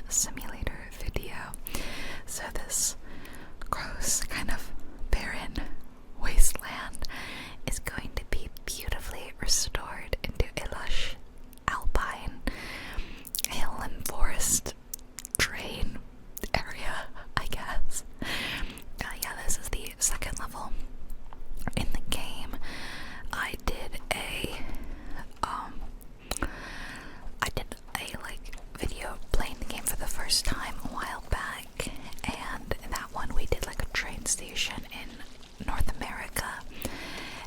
simulator video. So this gross, kind of barren wasteland is going to be beautifully restored into a lush alpine hill and forest terrain area, I guess. Yeah, this is the second level in the game. I did a video playing the game for the first time a while back, and in that one we did like a train station in North America,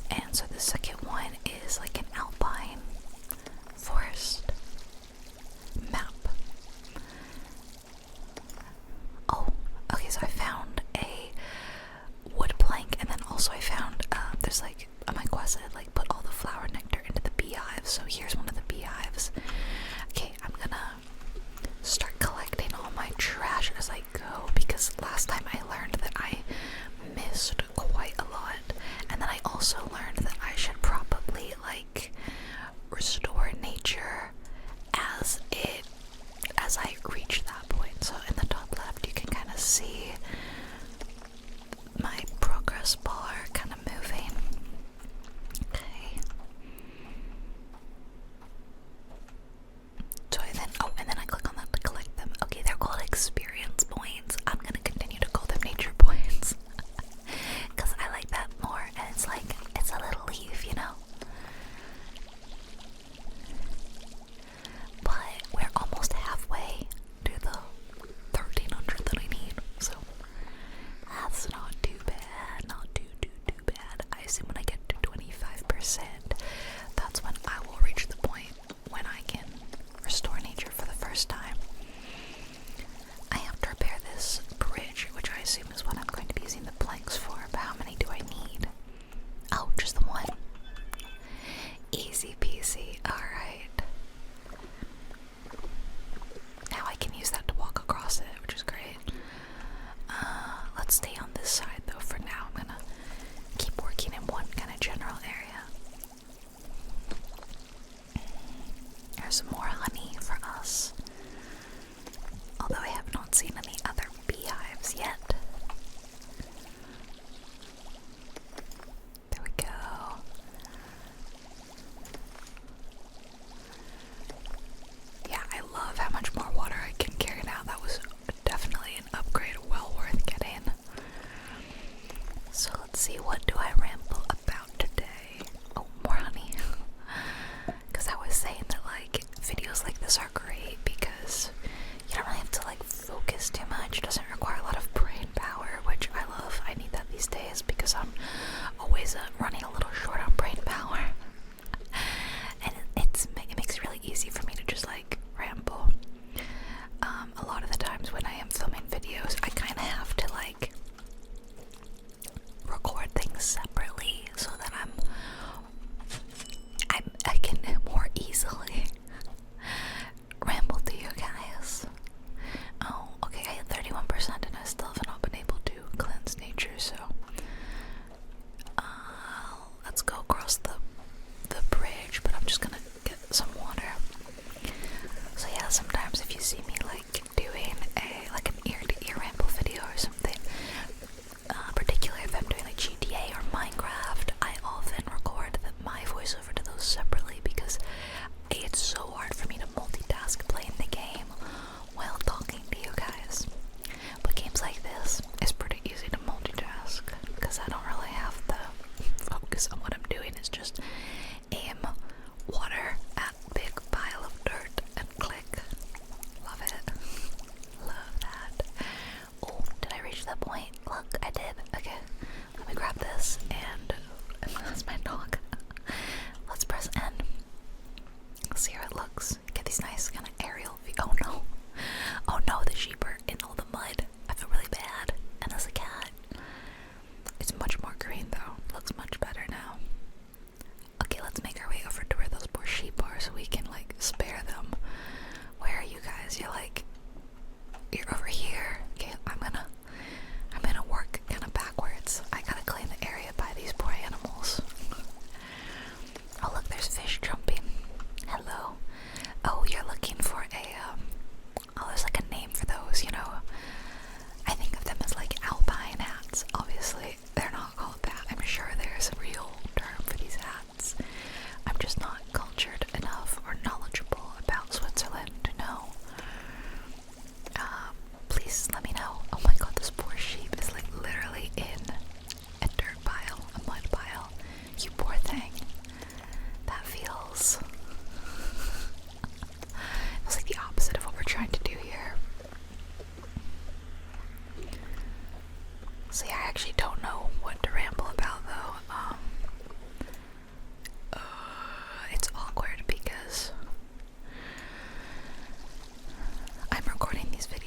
and so the second one is like an alpine forest map. Oh, okay, so I found a wood plank, and then also I found there's like on my quest I had like put all the flower nectar into the beehives, so here's one of the beehives. Okay, I'm gonna start collecting all my trash as I go, because last time I learned that I missed quite a lot, and then I also learned that I should probably like restore nature as I reach that point. So in the top left you can kind of see my progress bar kind of moving. Okay. So and then I click on that to collect them. Okay, they're called experience points. I'm gonna continue to call them nature points. Because I like that more, and it's like, it's a little leaf, you know? But we're almost halfway to the 1300 that I need, so that's not too bad, not too bad. I assume when I get to 25%, that's when I will reach the point when I can restore nature for the first time. I have to repair this bridge, which I assume is what I'm going to be using the planks for, but how many do I need? Oh, just the one. Easy peasy, alright. Now I can use that to walk across it, which is great. Let's stay on this side though for now. I'm gonna keep working in one kind of general area. There's some more honey for us. Although I have not seen any other beehives yet. There we go. Yeah, I love how much more water I can carry now. That was definitely an upgrade, well worth getting. So let's see, what do I ramble about today? Oh, more honey. Because I was saying that like videos like this are great because you don't really have to like focus too much. It doesn't require a lot of brain power, which I love. I need that these days because I'm always running a little short on brain power. And it makes it really easy for me to just like ramble. A lot of the times when I am filming videos, I kind of have to like record things separately so that I can more easily ramble to you guys. Oh, okay, I had 31% and I still have not been able to cleanse nature, so let's go across the bridge, but I'm just gonna get some water. So yeah, sometimes if you see me like doing an ear-to-ear ramble video or something, particularly if I'm doing like GTA or Minecraft, I often record my voiceover to those separately because it's so hard for me to multitask playing the game while talking to you guys. But games like this is pretty easy to multitask because I don't really have to focus on what I'm doing. It's just aim water at big pile of dirt and click. Love it. Love that. Oh, did I reach that point? Look, I did. Okay, let me grab this and that's my dog. Let's press N. See how it looks. Get these nice kind of aerial view. Oh no. Oh no, the sheep are in all the mud. I feel really bad. And there's a cat. It's much more green though. Looks much better now. Okay, let's make our way over to where those poor sheep are so we can like spare them. Where are you guys? You're over here. Okay, I'm gonna work kind of backwards. I gotta clean the area by these poor animals. Oh look, there's fish jumping. Hello. Oh, you're looking for a there's like a name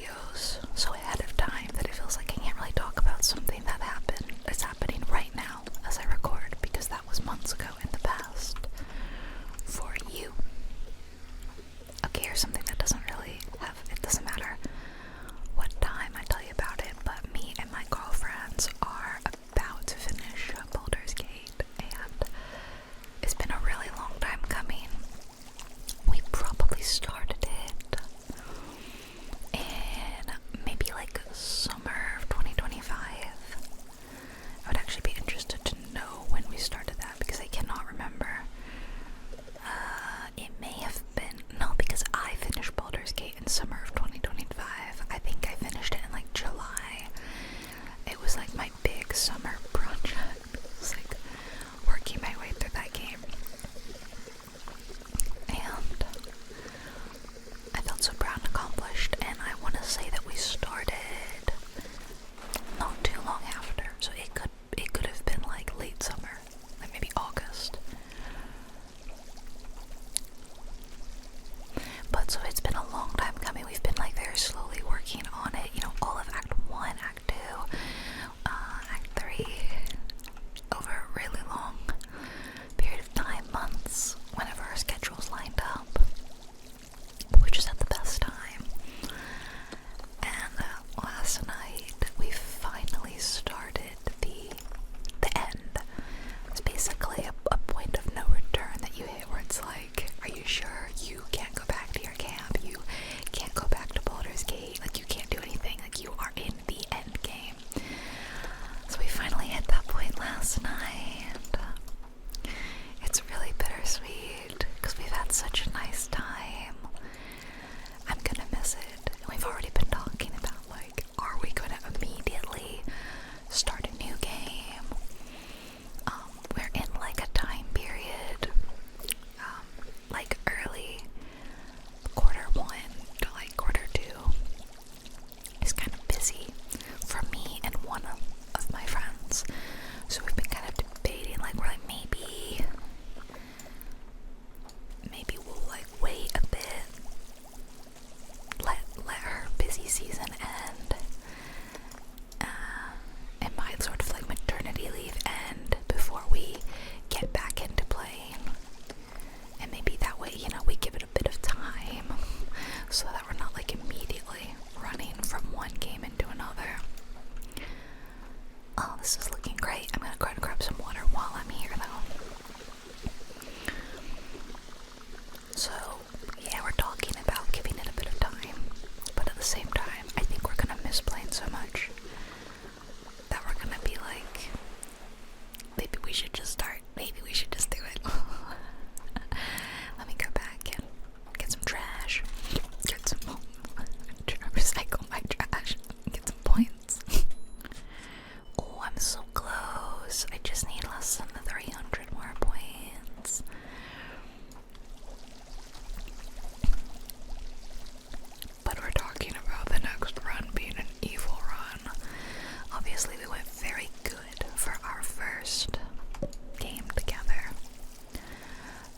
videos so ahead of time that it feels like I can't really talk about something that's happening right now as I record, because that was months ago in the past for you. Okay, here's something that doesn't really have, it doesn't matter what time I tell you about it, but me and my girlfriends are about to finish Baldur's Gate, and it's been a really long time coming. We probably started it in maybe like summer of 2025. I would actually be interested to know when we started that, because I cannot remember. It may have been, no, because I finished Baldur's Gate in summer of 2025. I think I finished it in like July. It was like my big summer project. It was like working my way through that game. And I felt so proud and accomplished, and I want to say that we started not too long after, so it could have been like late summer, like maybe August. But so it's been a long time coming. We've been like very slowly working on it, you know, all of Act 1, Act 2, Act 3, over a really long period of time, months, whenever our schedules lined up. We just had the best time. And last night we finally started the end. It's basically a point of no return that you hit, where it's like, are you sure you can't go back to your camp? You can't go back to Baldur's Gate. Like, you can't do anything. Like, you are in the end game. So we finally hit that point last night. It's really bittersweet, because we've had such a nice time. I'm gonna miss it. And we've already been talking about, like, are we gonna immediately start a new game? We're in like a time period, like early Q1 to like Q2 is kind of busy for me and one of my friends. So we've been kind of debating, like, we're like, maybe we'll like wait a bit, let her busy season end, and my sort of like maternity leave end before we get back into playing. And maybe that way, you know, we give it a bit of time so that we're not like immediately running from one game into another. Oh, this is looking great. I'm gonna go ahead and grab some water while I'm here though. So, yeah, we're talking about giving it a bit of time, but at the same time, I think we're gonna miss playing so much that we're gonna be like, maybe we should just start, maybe we should just do it. Let me go back and get some trash, get some, recycle my trash, get some points. Oh, I'm so close. I just need less than the 300 more points. But we're talking about the next run being an evil run. Obviously, we went very good for our first game together.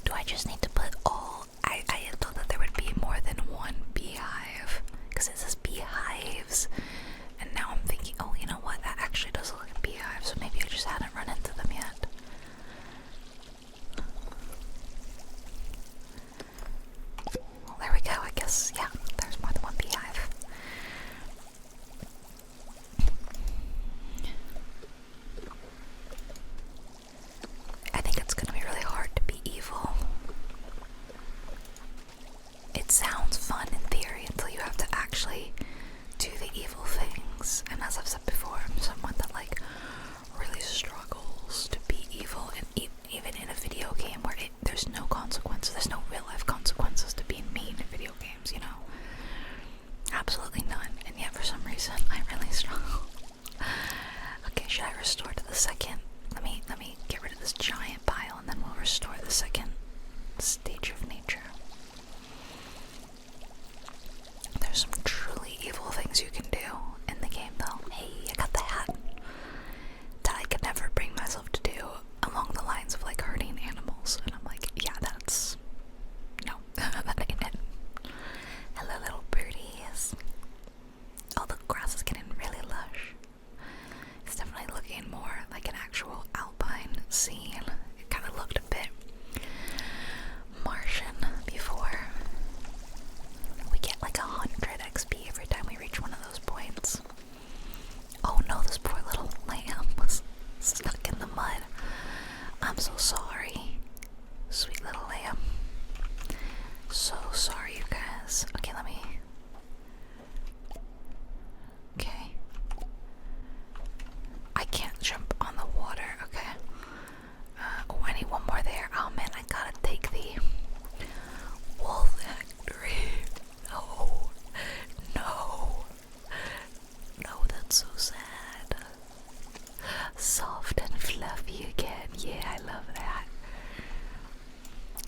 Do I just need to put all... I had thought that there would be more than one beehive, because it says beehives, and now I'm thinking, oh, you know what, that actually does look like a beehive, so maybe I just hadn't run into them yet. Well, there we go, I guess, yeah, there's more than one beehive. I think it's gonna be really hard to be evil. It sounds fun in theory until you have to actually do the evil things. And as I've said before, I'm someone that like really struggles to be evil, and even in a video game where there's no consequences, there's no real life consequences to being mean in video games, you know? Absolutely none. And yet for some reason I really struggle. Okay, should I restore to the second? Let me get rid of this giant pile, and then we'll restore the second stage of nature. There's some truly evil things you can do in the game though. Hey, I got the hat that I could never bring myself to do, along the lines of like hurting animals, and I'm like, yeah, that's no, that ain't it. Hello, little birdies. grass is getting really lush. It's definitely looking more like an actual alpine scene. It kind of looked a bit Martian before. We get like 100 XP every time we reach one of those points. Oh no, this poor little lamb was stuck in the mud. I'm so sorry. Sweet little lamb. So sorry, you guys. Okay, let me... Okay. I can't jump on the water, okay. Oh, I need one more there. Oh man, I gotta take the wool factory. No. No. No, that's so sad. Soft and fluffy again. Yeah, I love that.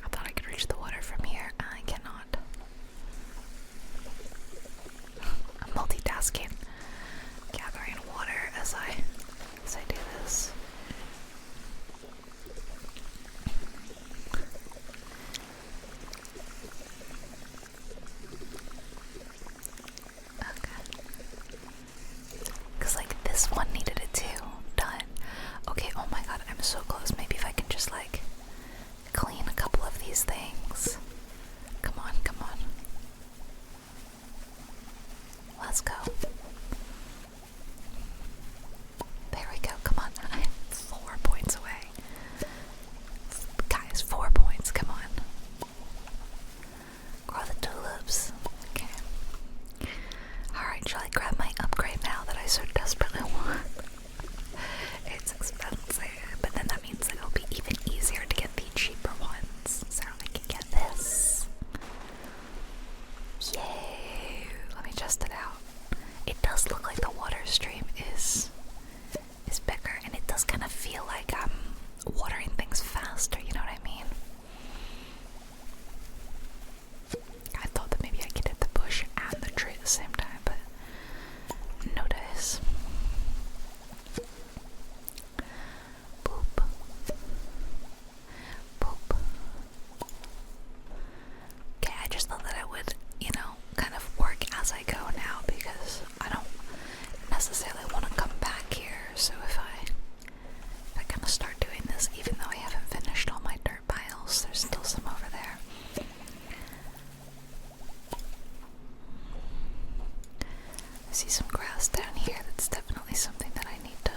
I thought I could reach the water from here. I cannot. I'm multitasking. Gathering water as I do this. Okay. Because like this one needed it too. Done. Okay, oh my god, I'm so close. Maybe if I can just like clean a couple of these things. Come on, come on. Let's go. There we go, come on. I'm 4 points away. Guys, 4 points, come on. Grow the tulips. Okay. Alright, shall I grab my upgrade now that I so desperately want? It's expensive, but then that means that it'll be even easier to get the cheaper ones. So I can get this. Yay! Let me test it out. It does look like the water stream is bigger, and it does kind of feel like I'm watering things faster, you know what I mean? I thought that maybe I could hit the bush and the tree at the same time, but no dice. Boop. Boop. Okay, I just thought that I would, you know, kind of work as I go now because I don't necessarily want to come back here. So if I kind of start doing this, even though I haven't finished all my dirt piles, there's still some over there. I see some grass down here. That's definitely something that I need to...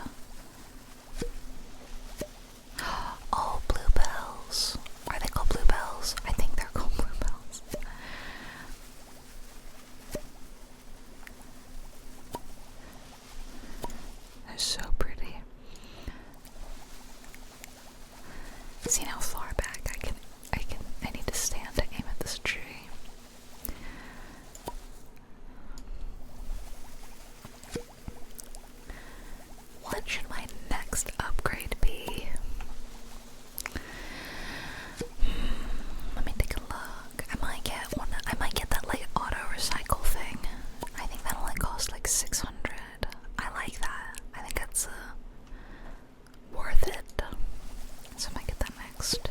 Oh, bluebells. Are they called bluebells? I think they're called bluebells. They're so pretty. See how far back I need to stand to aim at this tree. What should my next upgrade be? Let me take a look. I might get that like auto recycle thing. I think that only costs like 600. I like that. I think that's worth it. So I might get that next.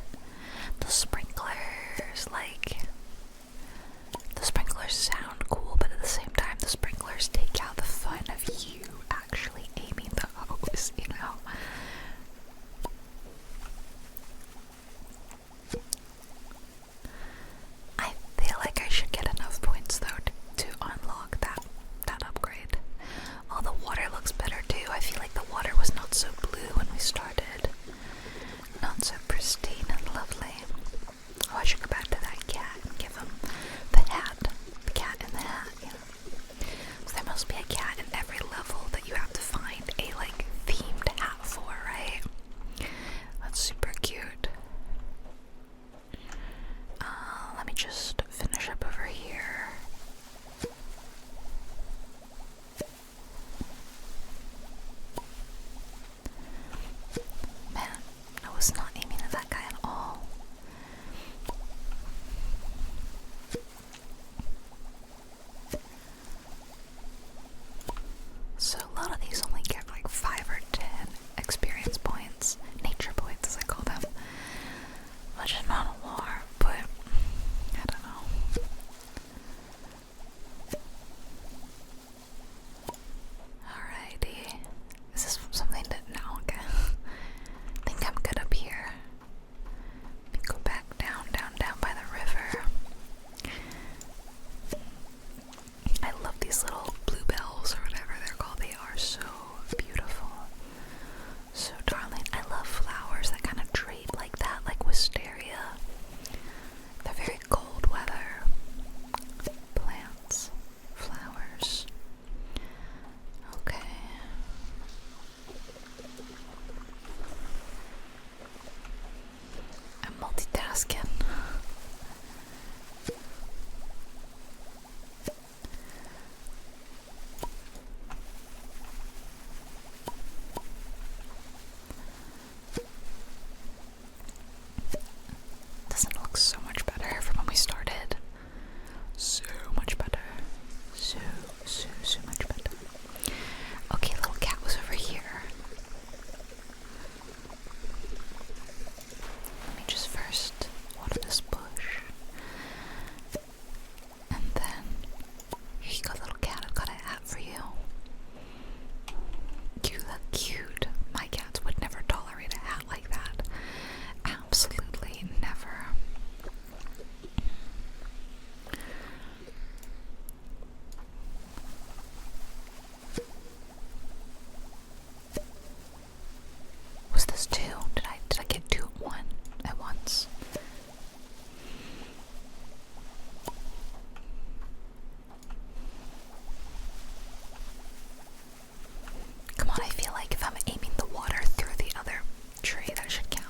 like if I'm aiming the water through the other tree, that should count.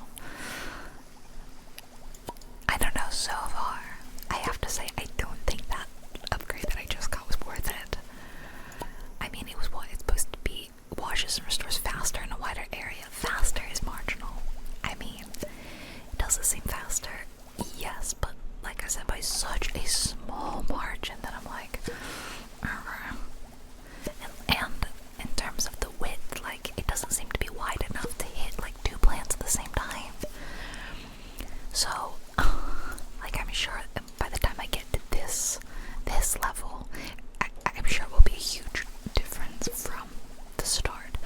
I don't know, so far, I have to say, I don't think that upgrade that I just got was worth it. I mean, it was what it's supposed to be. Washes and restores faster in a wider area. Faster is marginal. I mean, does it seem faster? Yes, but like I said, by such a small margin that I'm like, and in terms of the width, like, it doesn't seem to be wide enough to hit like 2 plants at the same time. So, like, I'm sure by the time I get to this level, I'm sure it will be a huge difference from the start.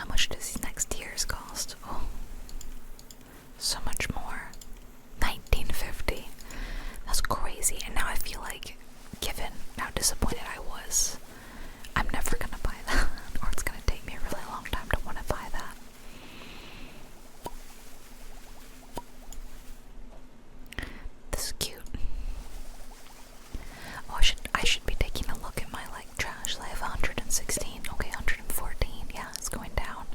much does these next tiers cost? Oh, so much more. 1950. That's crazy. And now I feel like, given how disappointed I was, I'm never gonna buy that, or it's gonna take me a really long time to want to buy that. This is cute. Oh, I should be taking a look at my like trash. I have 116. Okay, 114. Yeah, it's going down.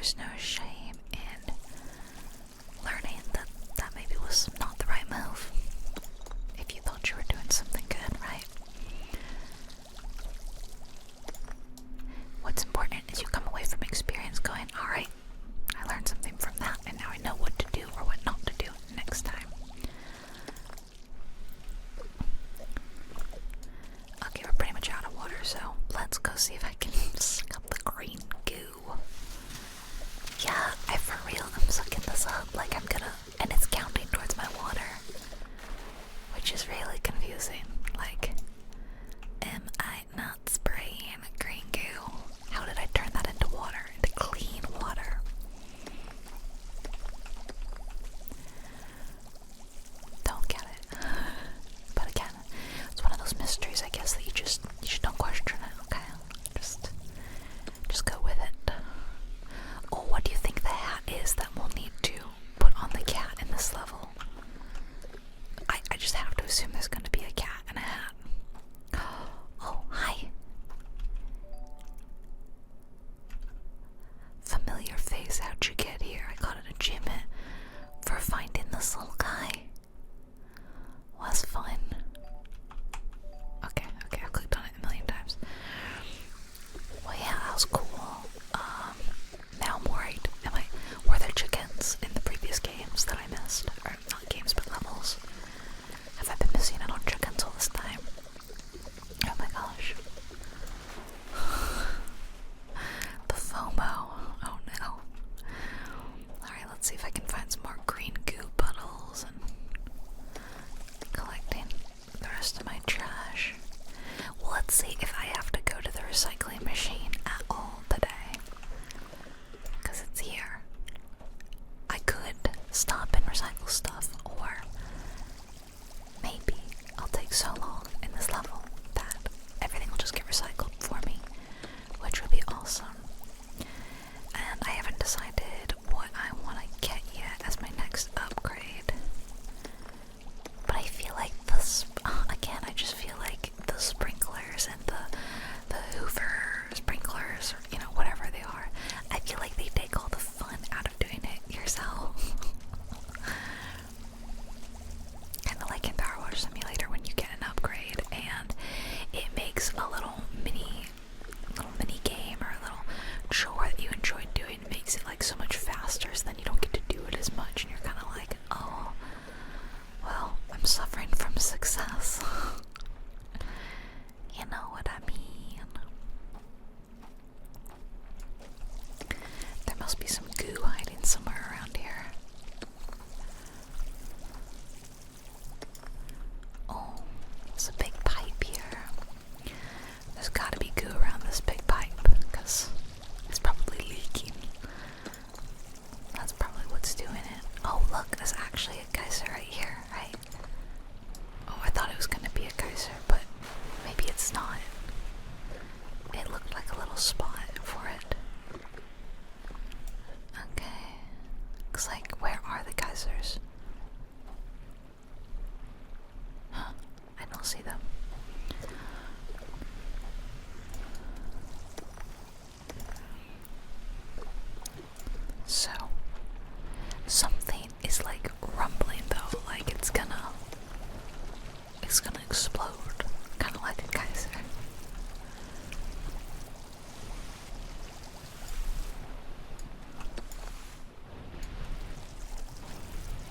there's no shame in learning that that maybe was not the right move. If you thought you were doing something good, right? What's important is you come away from experience going, alright, I learned something from that, and now I know what to do or what not to do next time. Okay, we're pretty much out of water, so let's go see if I can suck up the green goo. Yeah, for real, I'm sucking this up like I'm gonna, and it's counting towards my water, which is really confusing. Like, am I not spraying green goo? How did I turn that into water, into clean water? Don't get it. But again, it's one of those mysteries, I guess, that you just don't question it, okay? Just go with it. Oh, what do you think the hat is that we'll need to put on the cat in this level? I just have to assume there's going to be a cat and a hat. Oh, hi. Familiar face, how'd you get here? I got an achievement for finding this little guy. Was fun. Okay, I've clicked on it a million times. Well, yeah, that was cool. Now I'm worried. Were there chickens in the previous games that I missed? Or not games, but levels? Have I been missing out on chickens all this time? Oh my gosh. The FOMO. Oh no. Alright, let's see if I can find some more green goo puddles and collecting the rest of my trash. Well, let's see if I have to go to the recycling machine at all today. Because it's here. I could stop and recycle stuff, or maybe I'll take so long in this level that everything will just get recycled for me, which would be awesome. And I haven't decided what I want to get yet as my next upgrade. But I feel like this, again, I just feel like the sprinklers and the Hoover sprinklers, or, you know, whatever they are, I feel like they take all the fun out of doing it yourself. Kind of like in Power Wash Simulator when you get an upgrade and it makes a little mini game or a little chore that you enjoy doing. It makes it like so much faster, so then you don't get to do it as much, and you're kind of like, oh, well, I'm suffering from success. You know what I mean? There must be some goo hiding somewhere around here. Oh, there's a big pipe here. There's gotta be goo around this big pipe, because it's probably leaking. That's probably what's doing it. Oh, look, there's actually a geyser right here, right? Oh, I thought it was gonna be a geyser, but maybe it's not. It looked like a little spot for it. Okay. Looks like, where are the geysers? Huh, I don't see them. So, something is like rumbling though, like it's gonna explode, kind of like a geyser.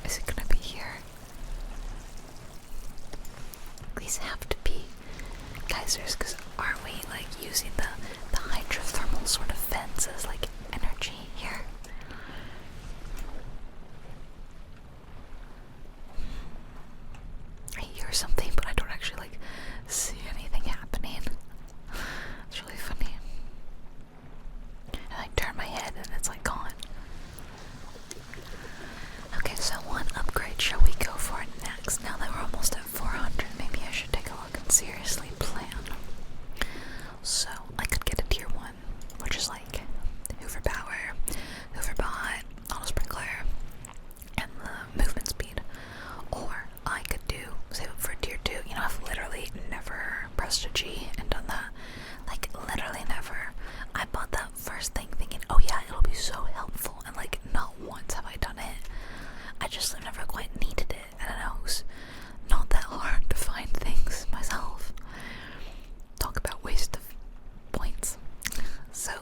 Is it gonna be here? These have to be geysers, because aren't we like using the hydrothermal sort of vents as like energy here? I hear something, but I don't actually like see anything happening. It's really funny. And I turn my head and it's like gone. Okay, so what upgrade shall we go for next? Now that we're almost at 400, maybe I should take a look and seriously plan. So, like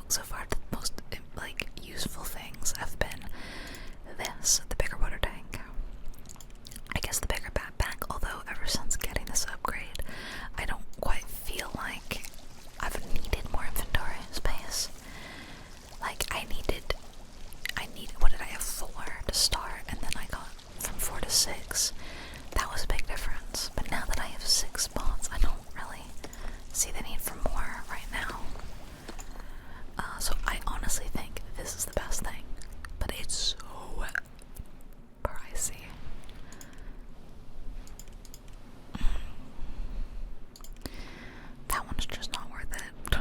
so far the most like useful things have been this, the bigger water tank. I guess the bigger backpack, although ever since getting this upgrade, I don't quite feel like I've needed more inventory space. Like I needed, what did I have, 4 to start, and then I got from 4 to 6. That was a big difference. But now that I have 6 spots, I don't really see the need for more right now. So I honestly think this is the best thing, but it's so pricey. That one's just not worth it.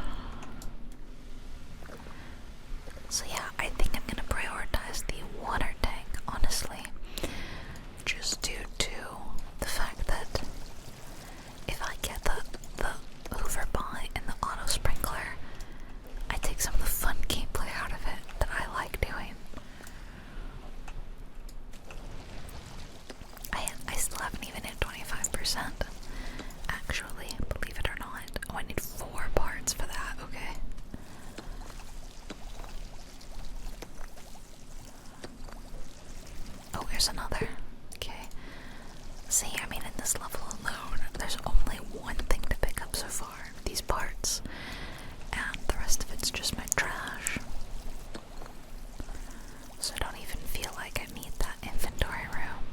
So yeah, I think I'm gonna prioritize the water tank, honestly, just due to the fact that if I get the Hoover Bot and the auto sprinkler, I take some of the fun gameplay out of it that I like doing. I still haven't even hit 25%, actually, believe it or not. Oh, I need 4 parts for that, okay. Oh, here's another. Okay. See, I mean, in this level alone, there's only one thing to pick up so far. These parts. And the rest of it's just my trash. So I don't even feel like I need that inventory room.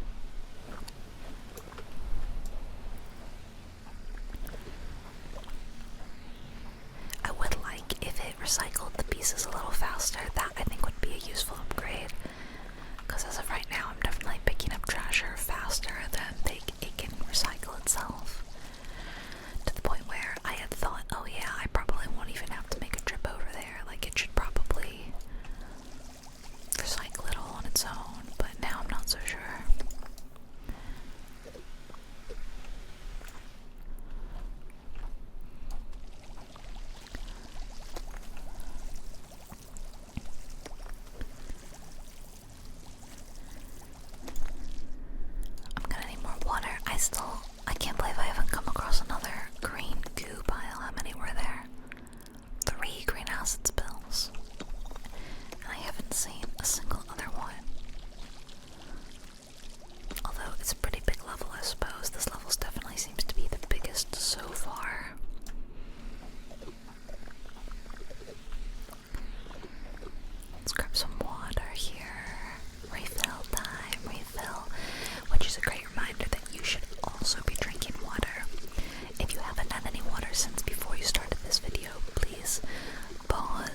I would like if it recycled the pieces a little faster. That I think would be a useful upgrade. Because as of right now, I'm definitely picking up treasure faster than it can recycle itself. To the point where I had thought, oh yeah, I probably won't even have to make a trip over there. Like, it should probably recycle it all on its own. But now I'm not so sure. I'm gonna need more water. I can't believe I haven't come across another green goo pile. How many were there? 3 green acid spills. And I haven't seen a single other one. Although it's a pretty big level, I suppose. This level definitely seems to be the biggest so far. Let's grab some water here. Refill time, refill. Which is a great reminder that you should also be drinking water. If you haven't had any water since before you started this video, please pause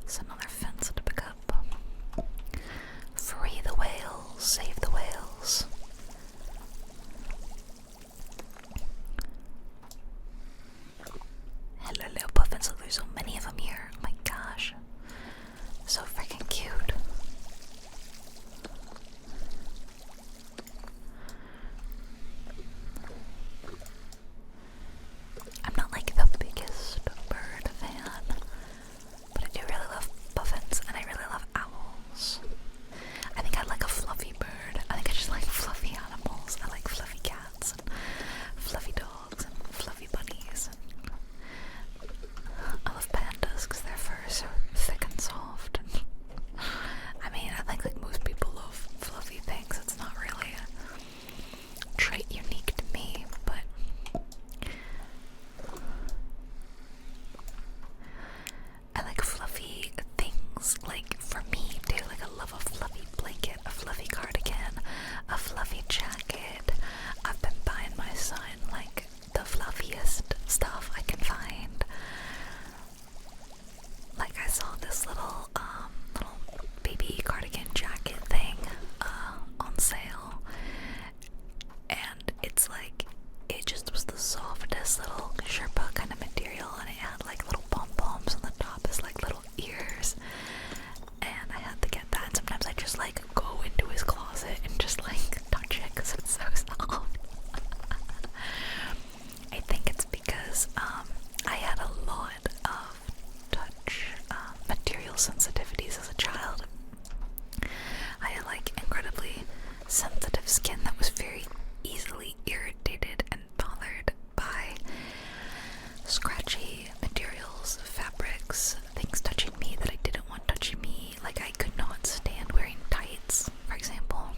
It's another fence to pick up. Free the whales, save the whales. Hello, little puffins. Look, there's so many of them here. Oh my gosh. So freaking cute. I'm not like the biggest bird fan, but I do really love puffins and I really love owls. I think I like a fluffy bird. I think I just like fluffy animals. I like fluffy cats and fluffy dogs and fluffy bunnies. And I love pandas because their fur is so thick and soft. And I mean, I think like most people love fluffy things. It's not really a trait unique to me, but I like fluffy things, like for me too. Like I love a fluffy blanket, a fluffy cardigan, a fluffy jacket. I've been buying my son like the fluffiest stuff I can find. Like I saw this little baby cardigan jacket thing on sale, and it's like, it just was the softest little Sherpa kind of material, and it had like little pom-poms on the top as like little ears, and I had to get that. And sometimes I just like go into his closet and just like touch it because it's so soft. I think it's because I had a lot of touch material sensitivities as a child. I had like incredibly sensitive skin that was very easily irritated and bothered by scratchy materials, fabrics, things touching me that I didn't want touching me. Like I could not stand wearing tights, for example,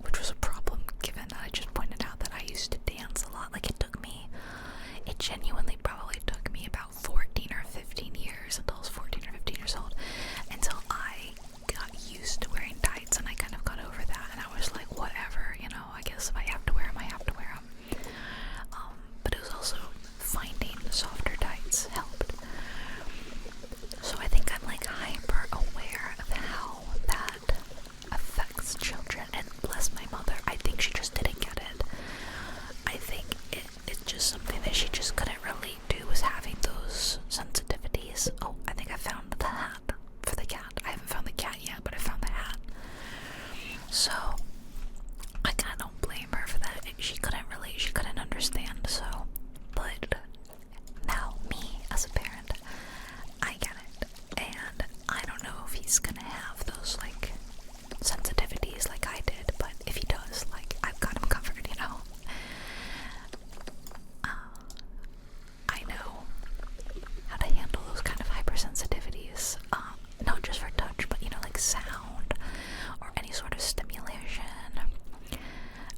which was a problem given that I just pointed out that I used to dance a lot. Like it genuinely probably took me about 14 or 15 years until I was 14 or 15 years old until I got used to wearing tights, and I kind of got over that, and I was like, whatever, you know, I guess if I have to wear them, I have to wear them. But it was also finding softer tights helped. So I think I'm like hyper aware of how that affects children, and bless my mother, I think she just didn't get it. I think it's just something that she just couldn't relate to, was having those sensitivities. Oh, I think I found the hat for the cat. I haven't found the cat yet, but I found the hat. So I kind of don't blame her for that. She couldn't relate, she couldn't understand. So, but now me as a parent, I get it, and I don't know if he's gonna have those like sensitivities like I did, but if he does, like I've got him covered, you know. I know how to handle those kind of hypersensitivities, not just for touch, but you know, like sound or any sort of stimulation.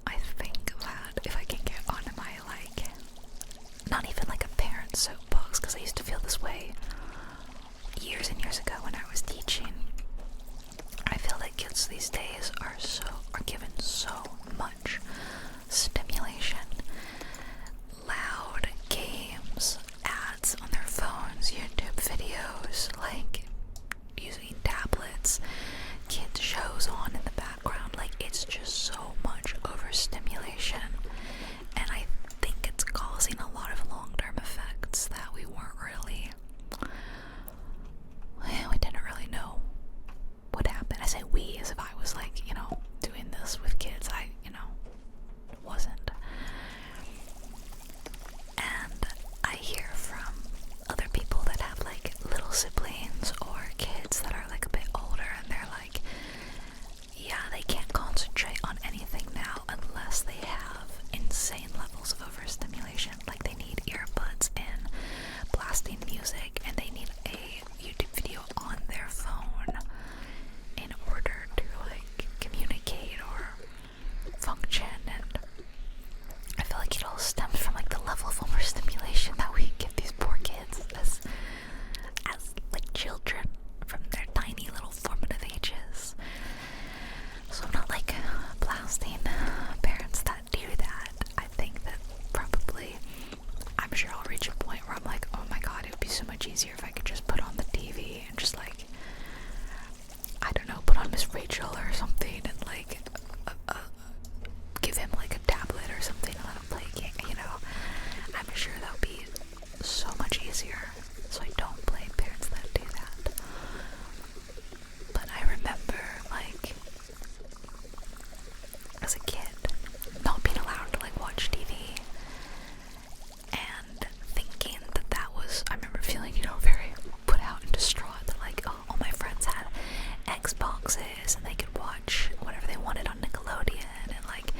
I think that if I can get onto my like, not even like a parent soapbox, because I used to feel this way years and years ago when I was teaching. I feel like kids these days are given so much stimulation. Loud games, ads on their phones, YouTube videos, like using tablets, kids shows on in the background. Like it's just so much overstimulation, and I think it's causing a lot of long-term effects that we didn't really know what happened. I say we as if I was like, you know, doing this with kids. I wasn't. And I hear from other people that have like little siblings or kids that are like a bit older, and they're like, yeah, they can't concentrate on anything now unless they have insane levels of overstimulation. Like they need earbuds in, blasting music, and they need a YouTube video on their phone in order to like communicate or function. And I feel like it all stems from like the level of overstimulation that we give these poor kids as like children from their tiny little formative ages. So I'm not like blasting parents that do that. I think that probably, I'm sure I'll reach a point where I'm like, oh my god, it would be so much easier if I could just put on the TV chill or something and like give him like a tablet or something and let him play a game, you know. I'm sure that would be so much easier. So I don't blame parents that do that. But I remember, like, as a kid, not being allowed to like watch TV and thinking that that was, I remember feeling, you know, very put out and distraught that like, oh, all my friends had Xboxes and they could watch whatever they wanted on Nickelodeon, and like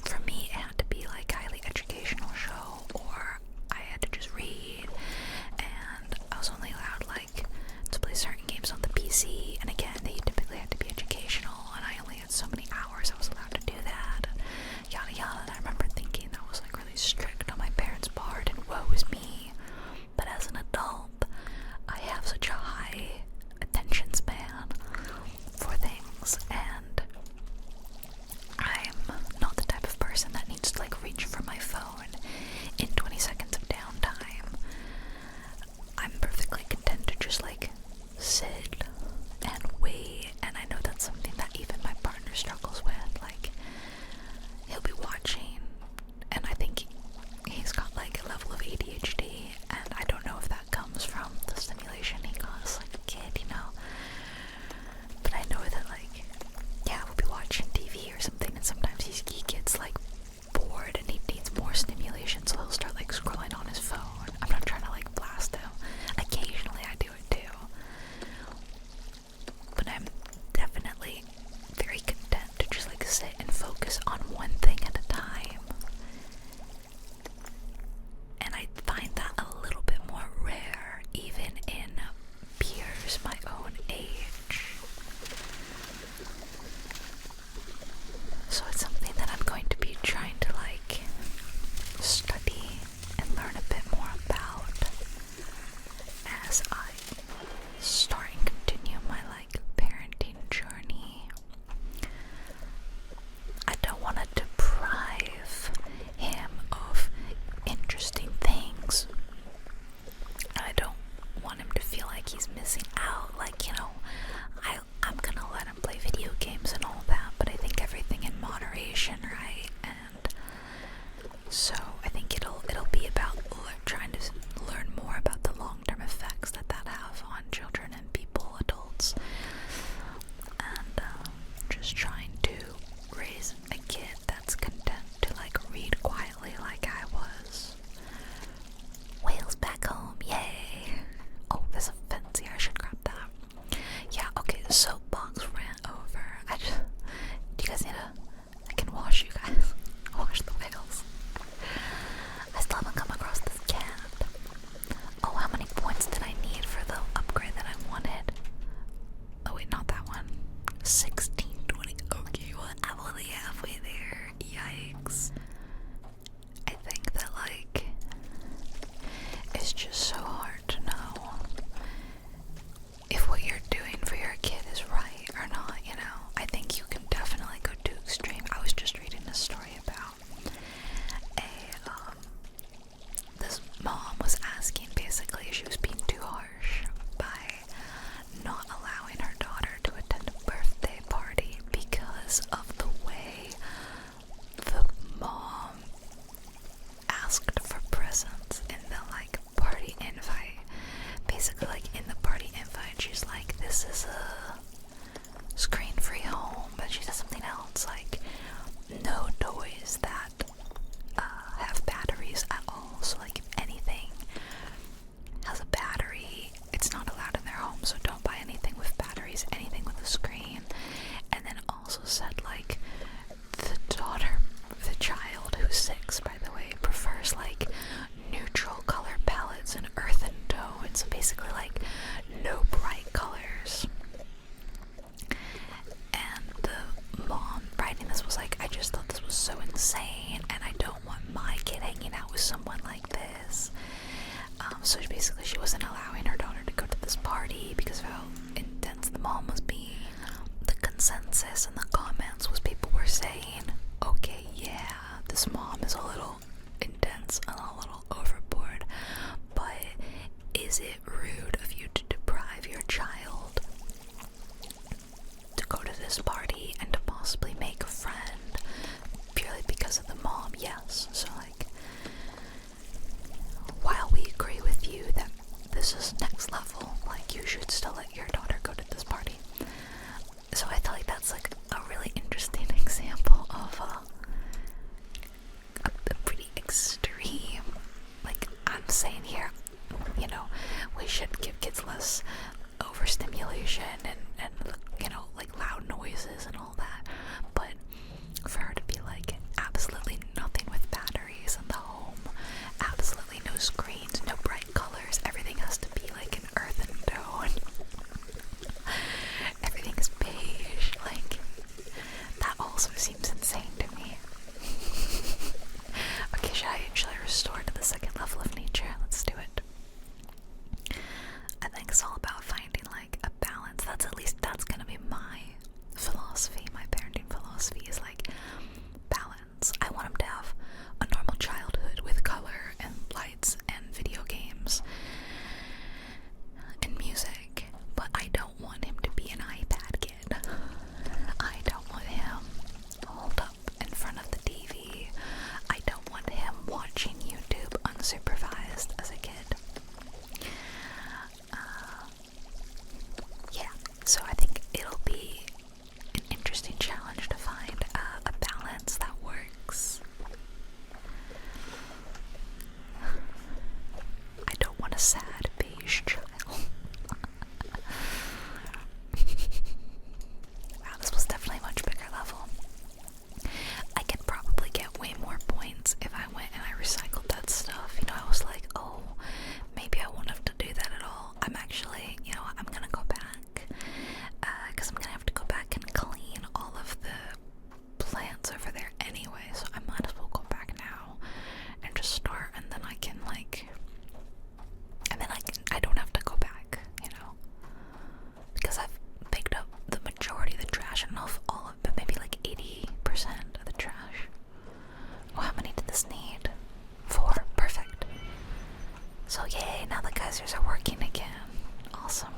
for me it had to be like a highly educational show, or I had to just read, and I was only allowed like to play certain games on the PC, and again they typically had to be educational, and I only had so many hours I was allowed to do that, and yada yada. And I remember thinking that was like really strict on my parents' part, and woe is me. But as an adult, I have such a high attention span for things, and I'm not the type of person that needs to like reach for my phone in 20 seconds of downtime. I'm perfectly content to just like sit and wait, and I know that's something that even my partner struggles with. Like, he'll be watching, and I think he's got like a level of ADHD, and I don't know if that comes from the stimulation he got as like a kid, you know. But I know that like, yeah, we'll be watching TV or something, and sometimes he gets like bored and he needs more stimulation, so he'll start like scrolling on his phone. I'm not trying to like blast him. Occasionally I do it too. But I'm definitely very content to just like sit and focus on one thing at a time. And I find that a little bit more rare even in peers my own age. So it's something that I'm going to be trying to like study and learn a bit more about as I start and continue my like parenting journey. I don't want to deprive him of interesting things. I don't want him to feel like he's missing out. Like, you know, I'm gonna let him play video games and all that, but I think everything in moderation, right? And so I think it'll be about trying to learn more about the long-term effects that have on children and people, adults, and just trying to raise a kid that's content to like read quietly like I was. Whales back home, yay! Oh, there's a fence here, I should grab that. Yeah, okay, the soapbox ran over. Do you guys need I can wash you guys. Wash the whales. I still haven't come across this cat. Oh, how many points did I need for the upgrade that I wanted? Oh wait, not that one. 16, 20. Okay, well, I'm only halfway there. Yikes. I think that like, it's just so hard to know if what you're doing for your kid is right or not, you know. I think you can definitely go too extreme. I was just reading a story about this mom was asking basically if she was being too harsh by not allowing her daughter to attend a birthday party because of the way the mom asked for presents in the like party invite. Basically, like in the party invite, she's like, this is a screen-free home, but she says something else like no toys that have batteries at all. So like if anything has a battery, it's not allowed in their home, so don't buy anything with batteries, anything with a screen. And then also said like the child who's 6, by the way, prefers like neutral color palettes and earthen tones, so basically like no bright colors. And the mom writing this was like, I just thought this was so insane, and I don't want my kid hanging out with someone like this. So basically she wasn't allowing her daughter to go to this party because of how intense the mom was being. The consensus in the comments was people were saying, okay, yeah, this mom is a little intense and a little overboard, but is it rude of you to deprive your child to go to this party yes. So like, while we agree with you that this is next level, like you should still let your daughter go to this party. So I feel like that's like a really interesting example of a pretty extreme, like I'm saying here, you know, we should give kids less overstimulation and you know, like loud noises and all that, but for her to be like absolutely nothing with batteries in the home, absolutely no screens, no bright colors, everything has to be like an earthen tone, everything is beige, like that also seems insane to me. Okay, should I restore to the second level of nature? Let's do it. I think it's all about finding like a balance. That's gonna be my philosophy, my parenting philosophy is like balance. I want him to have a normal childhood with color and lights and video games and music, but I don't want him to be an iPad kid. I don't want him holed up in front of the TV. I don't want him watching YouTube unsupervised as a kid. Yeah, so I think it'll be an interesting challenge to find a balance that works. I don't want a sad beige child. Wow, this was definitely a much bigger level. I could probably get way more points if I went and I recycled that stuff. You know, I was like, oh, maybe I won't have to do that at all. I'm actually, you know, I'm gonna go back. Because I'm gonna have to go back and clean all of the plants over there anyway, so I might as well go back now and just start, and then I can like, I don't have to go back, you know, because I've picked up the majority of the trash, and not all of it, maybe like 80% of the trash. Oh, how many did this need? 4, perfect. So yay, now the geysers are working again. Awesome.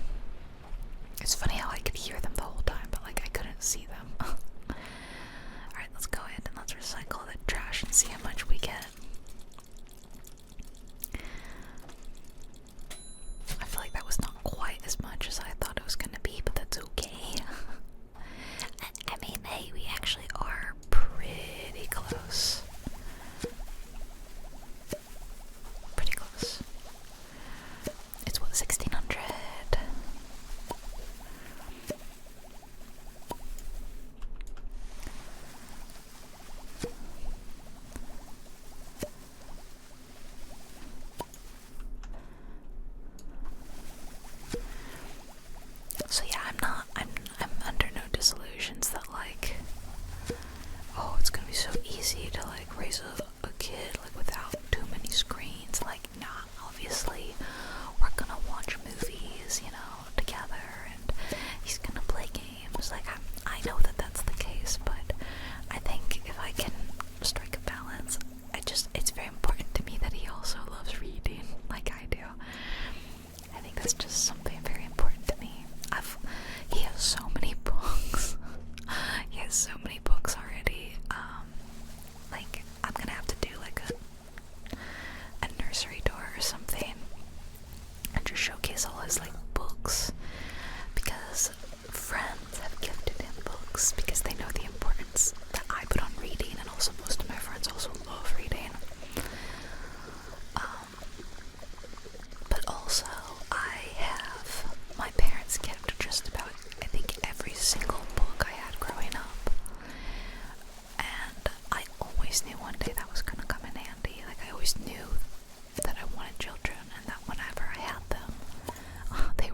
It's funny how I could hear them the whole time, but like I couldn't see them. Alright, let's go ahead and let's recycle the trash and see how much we get. I feel like that was not quite as much as I thought it was gonna be, but that's okay. I mean, hey, we actually are pretty close. Pretty close. It's what, 1600? So yeah, I'm under no disillusions that like, oh, it's gonna be so easy to like raise a kid like without too many screens. Like, nah, obviously we're gonna watch movies, you know, together, and he's gonna play games. Like, I know that that's the case, but I think if I can strike a balance, it's very important to me that he also loves reading like I do. I think that's just something very important to me. He has so many books. He has so many books already. Like, I'm gonna have to do like a nursery tour or something and just showcase all his like books, because friends have gifted him books because they know the importance that I put on reading, and also most of my friends also love reading. But also my parents kept just about, I think, every single book I had growing up, and I always knew one day that was gonna come in handy. Like, I always knew that I wanted children, and that whenever I had them, they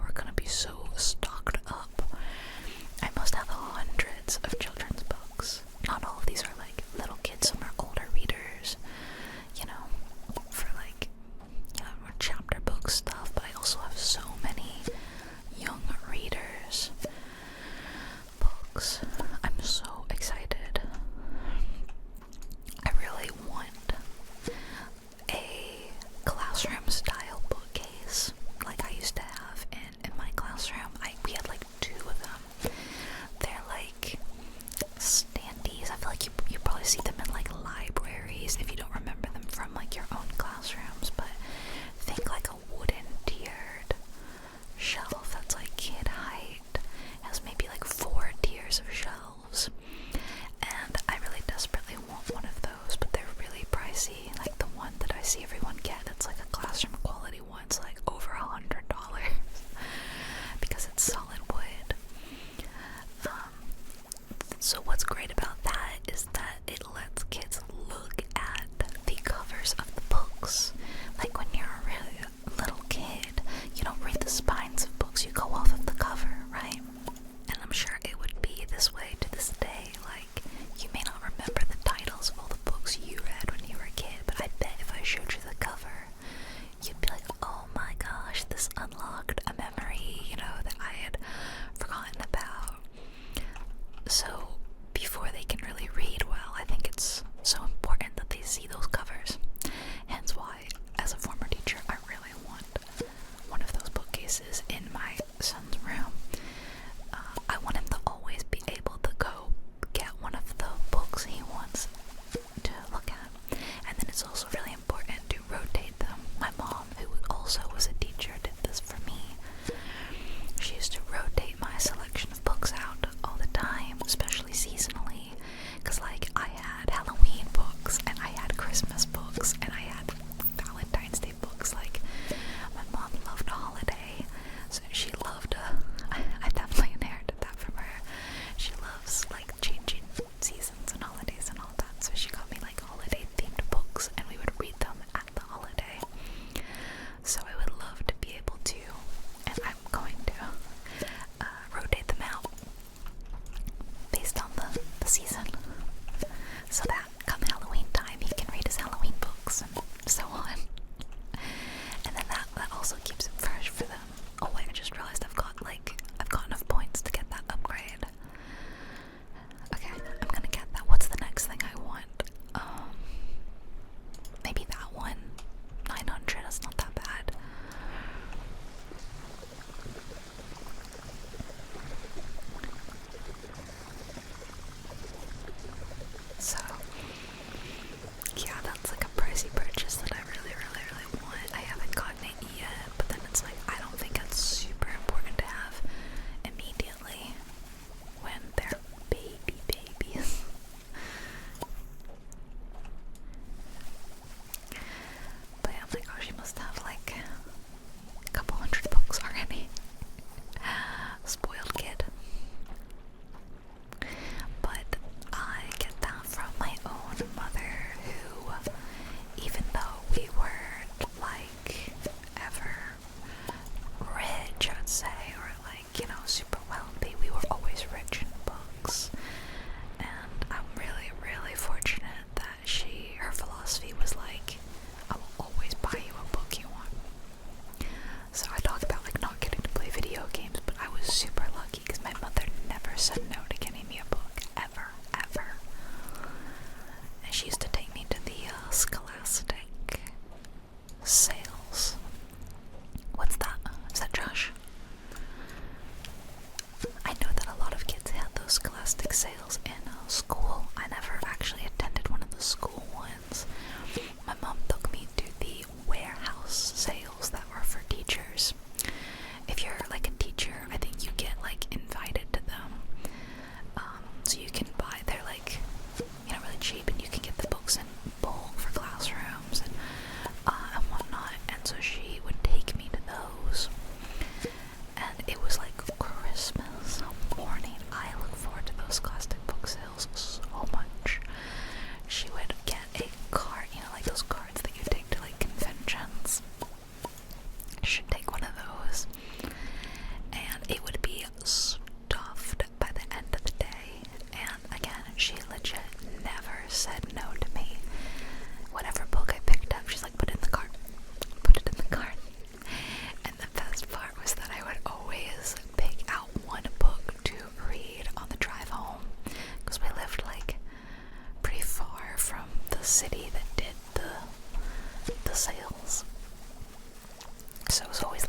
also keeps it fresh for them. Oh wait, I just realized I've got enough points to get that upgrade. Okay, I'm gonna get that. What's the next thing I want? Maybe that one. 900, that's not that bad. So, yeah, that's like a pricey purchase that I really, really, really want. I haven't gotten it yet, but then it's like, I don't think it's super important to have immediately when they're babies. But yeah, I'm like, oh, she must have like a couple hundred books already. Spoiled kid. But I get that from my own mother, who, even though we weren't like ever rich, I would say, or like, you know, super wealthy, we were always rich in books. And I'm really, really fortunate that her philosophy was like, I will always buy you a book you want. So I talk about like not getting to play video games, but I was super lucky because my mother never said no to getting me a book, ever, ever. And she used to take me to the Scholastic sales. What's that? Is that Josh? I know that a lot of kids had those Scholastic sales in school. I never actually attended one of the school ones. My mom took me to the warehouse sales that were for teachers. If you're like a teacher, I think you get like invited to them. So you can buy, they're like, you know, really cheap, and you can get the books in bulk for classrooms and whatnot. And so she would take me to those. And it was like Christmas morning. I look forward to those Scholastic book sales so much. She would get a card, you know, like those cards that you take to like conventions. Should take one of those, and it would be stuffed by the end of the day. And again, she legit never said no to me. Whatever book I picked up, she's like, put it in the cart, put it in the cart. And the best part was that I would always pick out one book to read on the drive home, because we lived like pretty far from the city that did the sales. So it was always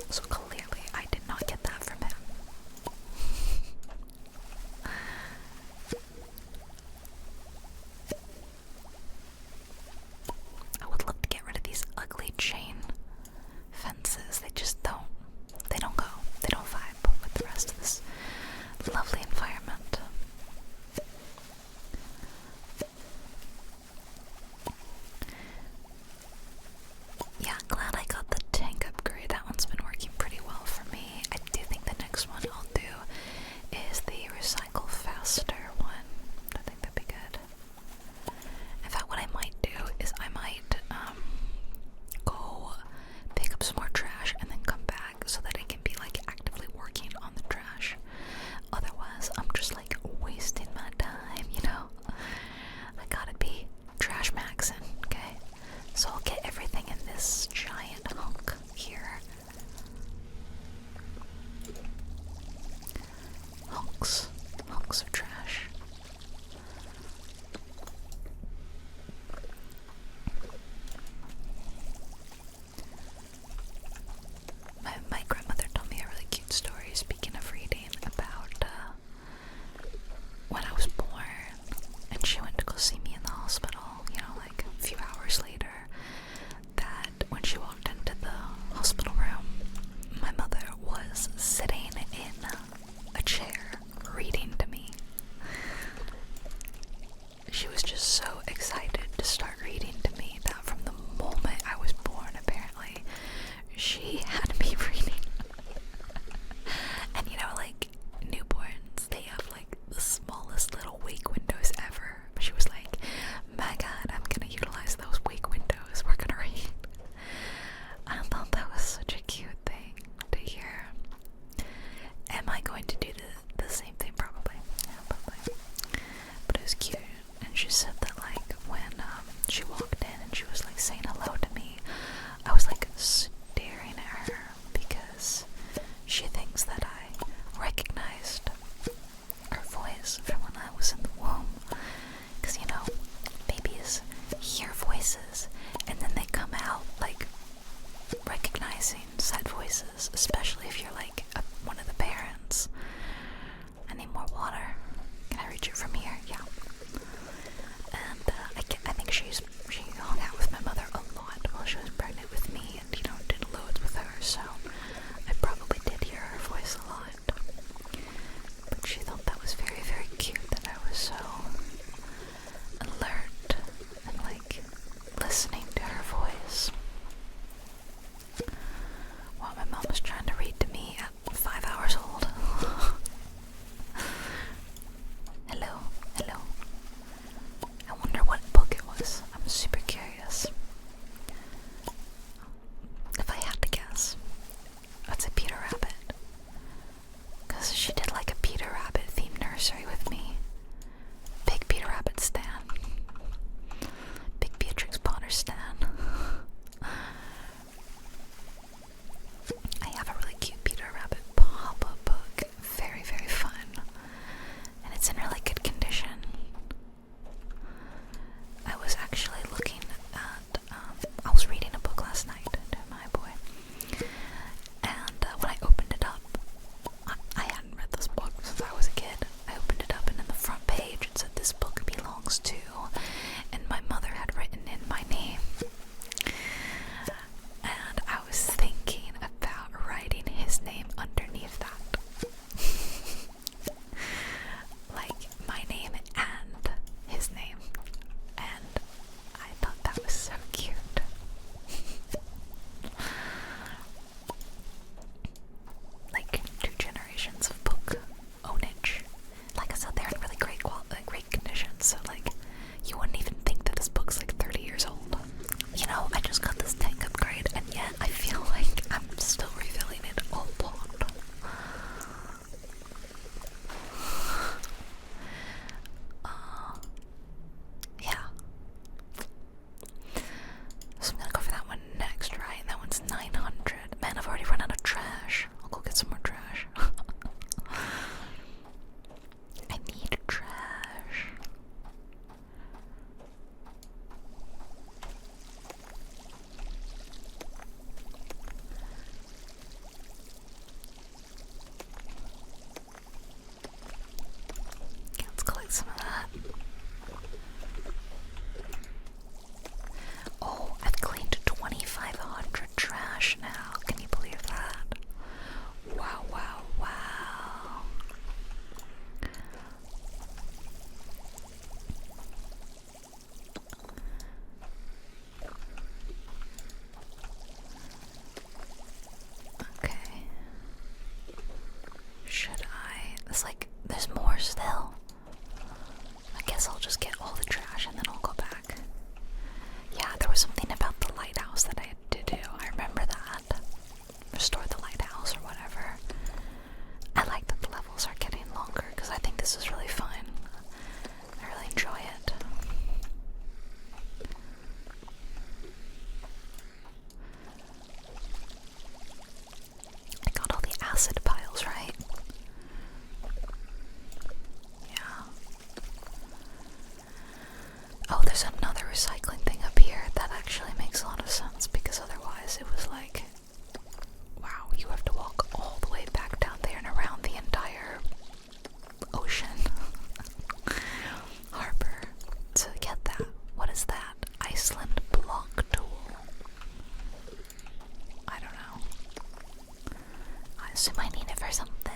So clearly I did not get that from him. I would love to get rid of these ugly chain fences. They don't go. They don't vibe with the rest of this lovely environment. Yeah, glad I got the tank upgrade. That one's been working pretty well for me. I do think the next one I'll do is the recycle faster one. I think that'd be good. In fact, what I might do is I might go pick up some more trash and then come back so that I can be like actively working on the trash. Otherwise, I'm just like wasting my time, you know? I gotta be trash maxing, okay? So I'll get everything in this giant hunk here. Hunks of trash. My grandmother told me a really cute story, speaking of reading, about when I was born and she went to go see me in the hospital, you know, like a few hours later, that when she walked into the hospital room, my mother was sitting in a chair reading to me. She was just so excited to start reading to me that from the moment I was born, apparently, she had me reading. And you know, like, newborns, they have like the smallest little wake windows ever. She was like, my God, I'm gonna utilize those wake windows. We're gonna read. I thought that was such a cute thing to hear. Am I going to do the same thing? Probably. Yeah, probably. But it was cute. And she said that, like, when she walked in and she was like saying hello to me, I was like staring at her because she thinks that I recognized her voice from when I was in the womb. Because, you know, babies hear voices and then they come out like recognizing said voices, especially if you're like one of the parents. I need more water. Can I reach it from here? Yeah. And I think she hung out with my mother a lot while she was pregnant with me, and you know, did loads with her, so I probably did hear her voice a lot. But she thought that was very, very cute that I was so alert and like listening to her voice while my mom was trying to read So I might need it for something.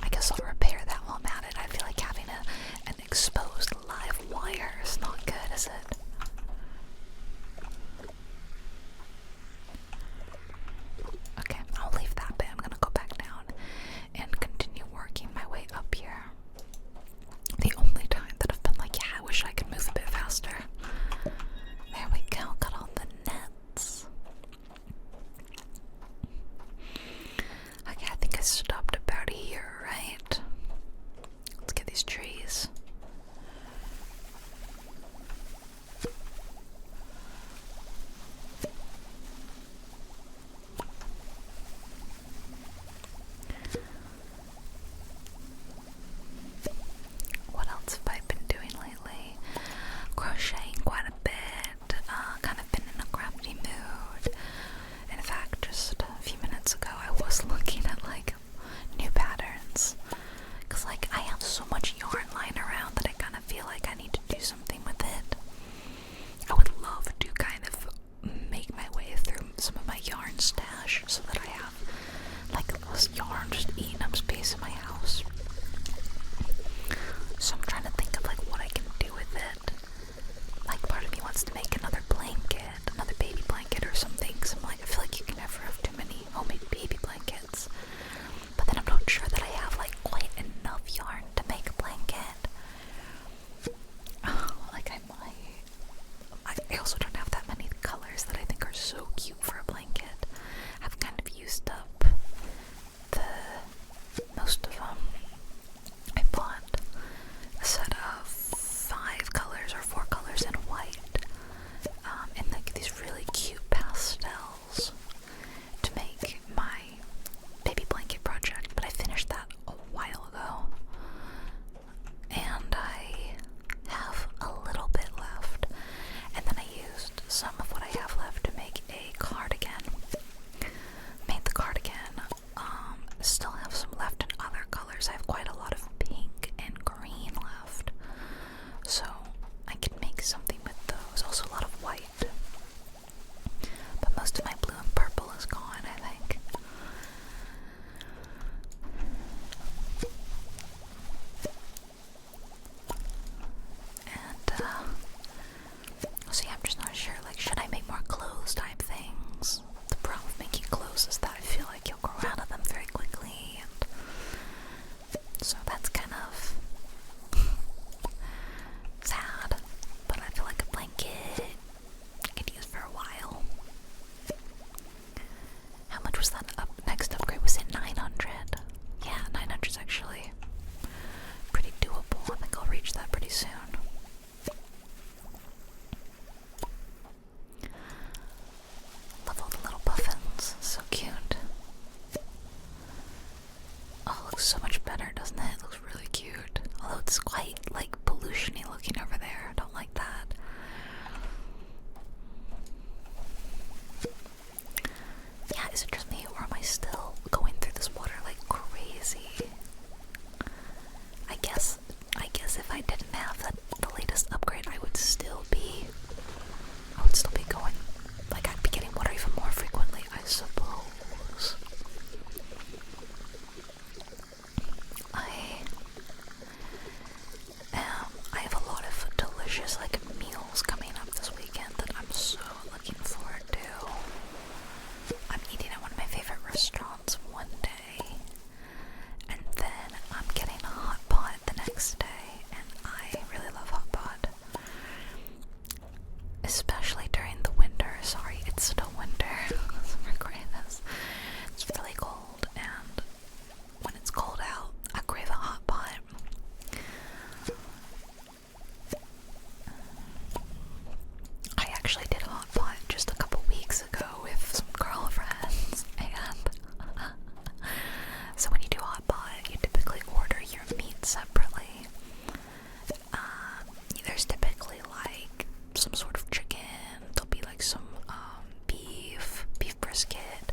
I guess I'll repair that while I'm at it. I feel like having an exposed live wire is not good, is it? Okay, I'll leave that bit. I'm gonna go back down and continue working my way up here. The only time that I've been like, yeah, I wish I could move a bit faster. There we go, got all the nets. Okay, I think I stopped about here, right? Let's get these trees. What else have I been doing lately? Crocheting quite a bit. Kind of been in a crafty mood. In fact, just a few minutes ago, I was looking at like new patterns. Cause like I have so much yarn lying around that I kind of feel like I need to do something with it. I would love to kind of make my way through some of my yarn stash so that I have like this yarn just eating up space in my house. So I'm trying to think of like what I can do with it. Like part of me wants to make another blanket, another baby blanket or something. Cause I'm like, I feel like you can never have too many homemade baby blankets. But then I'm not sure that I have like quite enough yarn to make a blanket. Like I might. I also don't have that many colors that I think are so cute for a blanket. I've kind of used up most of them. I bought a set of 5 colors or 4 colors in white, and like these really cute pastels to make my baby blanket project. But I finished that a while ago, and I have a little bit left. And then I used some of what I have left to make a cardigan. Made the cardigan. Still have some left in other colors. I have quite a lot of pink and green left, so I can make something with those. Also a lot of white, but most of my blue and purple is gone, I think. And so yeah, I'm just not sure, like, should I make more clothes type things? The problem with making clothes is that I feel like you'll grow out of them very quickly, and so that's kind of sad. But I feel like a blanket I could use for a while. How much was that next upgrade? Was it 900? Yeah, 900 is actually pretty doable. I think I'll reach that pretty soon. Love all the little puffins, so cute. Oh, it looks so much better, doesn't it? It looks really cute. Although it's quite like pollution-y looking over there. I don't like that. Yeah, is it just me, or am I still going through this water like crazy? I guess if I didn't have the latest upgrade, I would still be going, like I'd be getting water even more frequently, I suppose. I have a lot of delicious like meals coming up this weekend that I'm so looking forward to. I'm eating at one of my favorite restaurants one day, and then I'm getting a hot pot the next day, and I really love hot pot. Especially during the winter. Sorry, it's still winter. Summer greatness. It's really cold, and when it's cold out, I crave a hot pot. I actually did a hot pot just a couple weeks ago with some girlfriends, and so when you do hot pot, you typically order your meat separately. There's typically like some sort of chicken, there'll be like some beef brisket,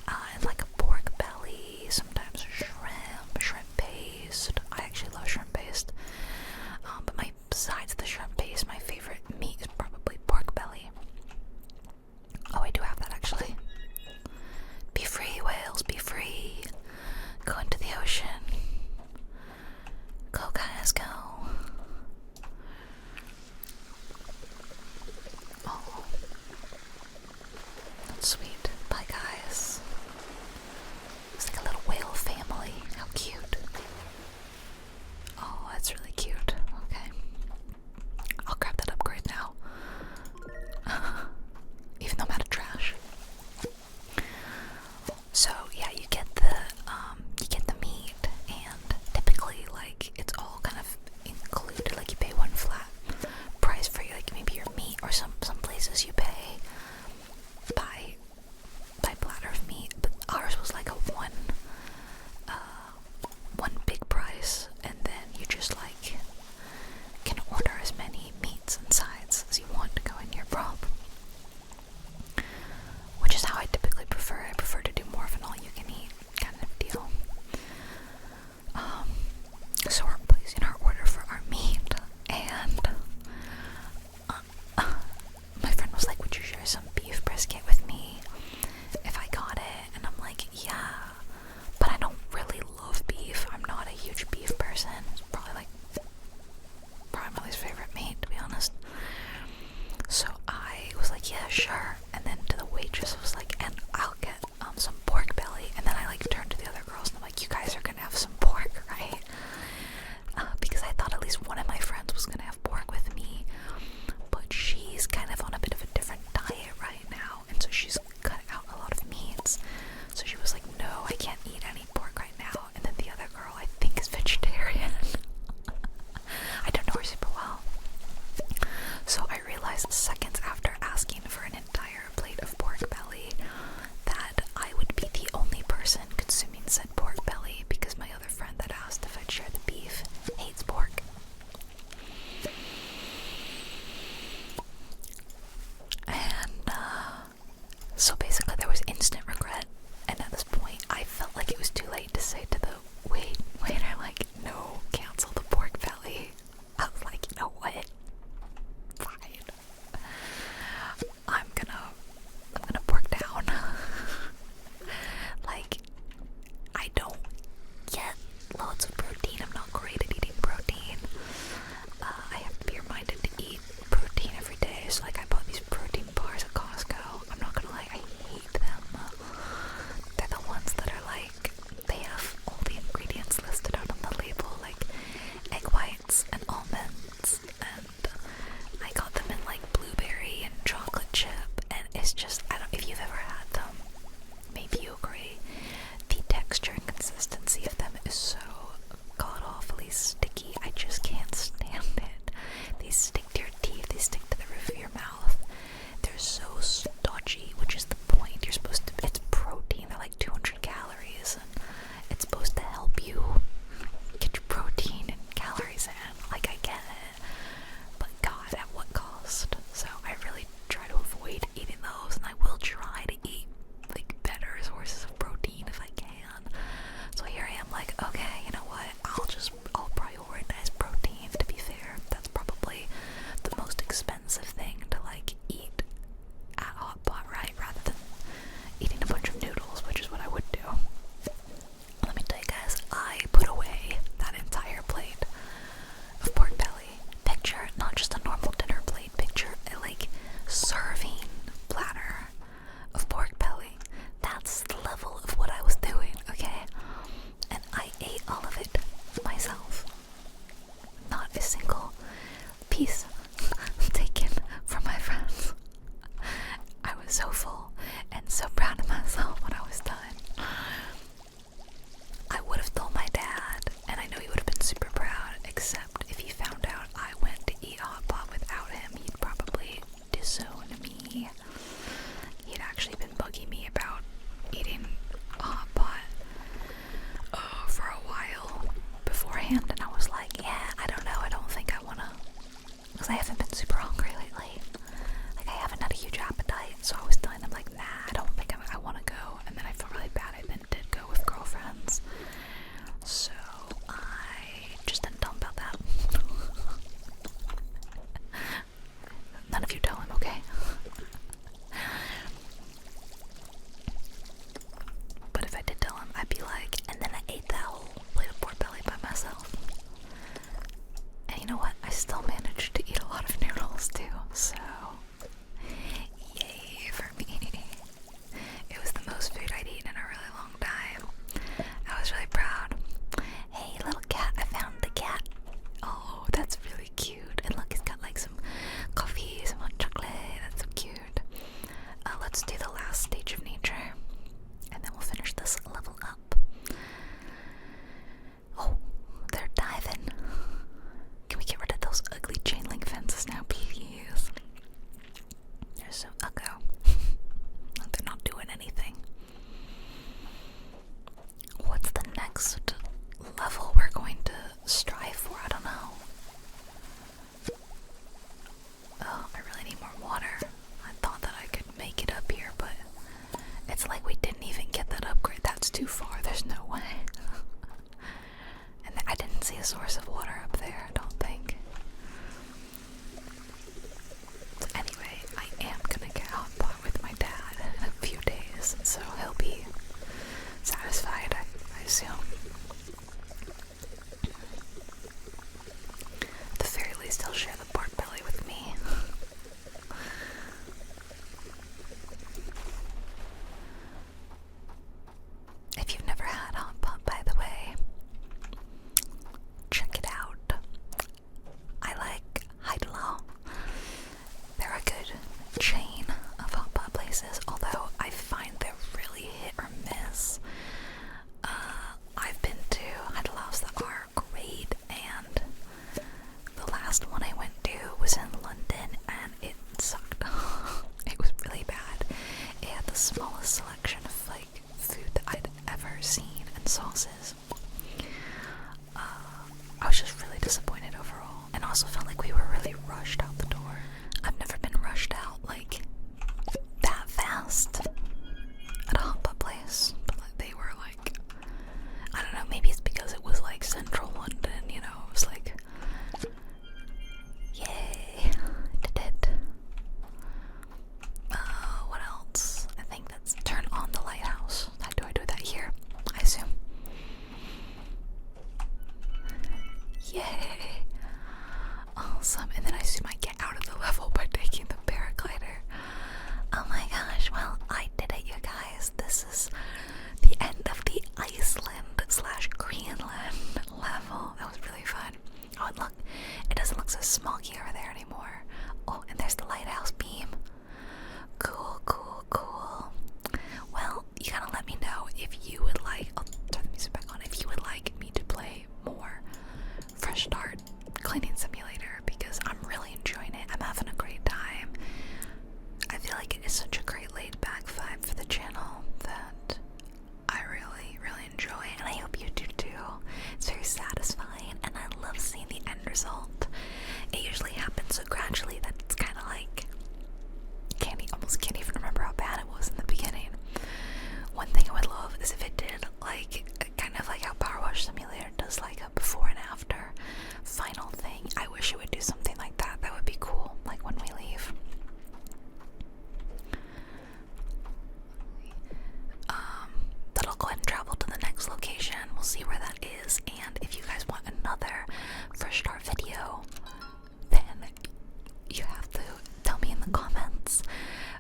and like a pork belly, sometimes shrimp paste. I actually love shrimp paste, but besides the shrimp paste, my favorite meat is probably pork meat, or some places you pay by platter of meat, but ours was like a one big price, and then you just like can order as many meats and sides as you want to go in your prop, which is how I typically prefer. I prefer to do more of an all-you-can-eat kind of deal. So we're placing our order for our meat, and my friend was like, "Would you share some beef brisket with me if I got it?" And I'm like, "Yeah, but I don't really love beef. I'm not a huge beef person. It's probably like my least favorite meat, to be honest." So I was like, "Yeah, sure." And then to the waitress, I was like, "And I'll get some pork belly." And then I like turned to the other girls and I'm like, "You guys are gonna have some pork, right?" Because I thought at least one of my friends was gonna have pork with me, but she's kind of on a bit of a different diet right now, and so she's cut out a lot of meats. So she was like, "No, I can't eat any pork right now." And then the other girl, I think, is vegetarian. I don't know her super well. So I realized seconds after asking for an entire plate of pork belly that I would be the only person consuming said pork belly, because my other friend that asked if I'd share the beef hates pork. And so basically there was instant regret, and at this point I felt like it was too late to say to the waiter, like, "No, cancel the pork belly." I was like, "You know what? Fine." sauces. I was just really disappointed overall, and also felt like we were really rushed out the door. I've never been rushed out like that fast at a hot pot place, but like, they were like, I don't know, maybe it's because it was like central London, you know, it was like, yay, did it. What else? I think that's turn on the lighthouse. How do I do that here? I assume. Yay! Awesome. And then I assume I get out of the level by taking the paraglider. Oh my gosh, well, I did it, you guys. This is the end of the Iceland/Greenland level. That was really fun. Oh, and look, it doesn't look so smoggy over there anymore. Oh, and there's the lighthouse beam. Cool, cool, cool. Well, you gotta let me know if you would like, I'll turn the music back on, if you would like me to play more Fresh Start Cleaning Simulator, because I'm really enjoying it. I'm having a great time. I feel like it is such a great laid back vibe for the channel that I really, really enjoy, and I hope you do too. It's very satisfying, and I love seeing the end result. It usually happens so gradually that it's kind of like, almost can't even remember how bad it was in the beginning. One thing I would love is if it did like, kind of like how Power Wash Simulator does like a before and after final thing. I wish it would do something like that. That would be cool, like when we leave. But I'll go ahead and travel to the next location. We'll see where that is, and if you guys want another Fresh Start video, then you have to tell me in the comments.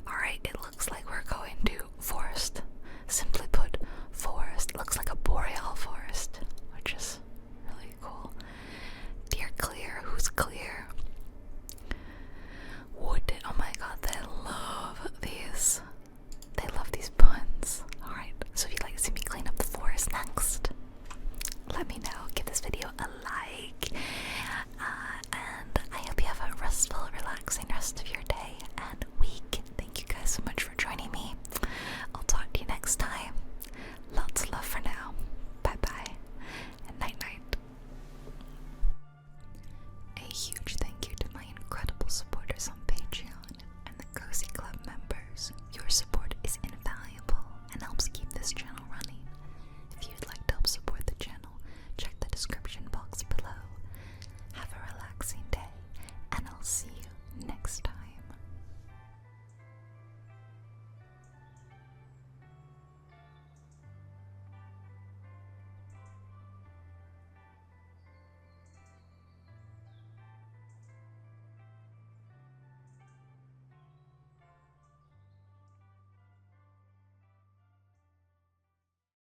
Alright, it looks like we're going to forest. Simply put, forest. Looks like a boreal forest, which is really cool. Dear clear, who's clear? Wooded, oh my god, they love these. They love these puns. Alright, so if you'd like to see me clean up the forest next, let me know. Give this video a like. And I hope you have a restful, relaxing rest of your